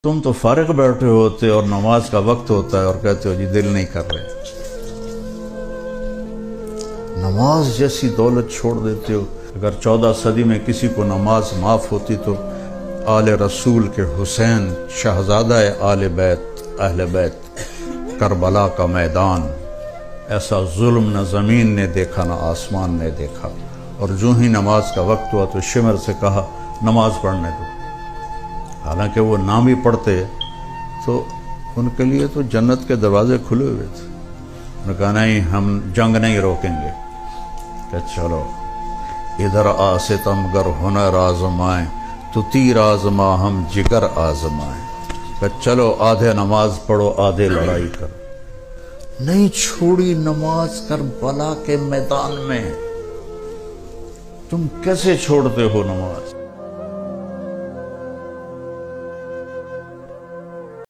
تم تو فارغ بیٹھے ہوتے اور نماز کا وقت ہوتا ہے اور کہتے ہو جی دل نہیں کر رہے، نماز جیسی دولت چھوڑ دیتے ہو۔ اگر 14 صدی میں کسی کو نماز معاف ہوتی تو آل رسول کے حسین شہزادہ آل بیت اہل بیت، کربلا کا میدان، ایسا ظلم نہ زمین نے دیکھا نہ آسمان نے دیکھا، اور جو ہی نماز کا وقت ہوا تو شمر سے کہا نماز پڑھنے دو، حالانکہ وہ نہ بھی پڑھتے تو ان کے لیے تو جنت کے دروازے کھلے ہوئے تھے۔ انہوں نے کہا نہیں، ہم جنگ نہیں روکیں گے، کہ چلو ادھر آ ستم گر ہنر آزمائیں تو تیر آزما ہم جگر آزمائیں، کہ چلو آدھے نماز پڑھو آدھے لڑائی کرو۔ نہیں چھوڑی نماز کربلا کے میدان میں۔ تم کیسے چھوڑتے ہو نماز؟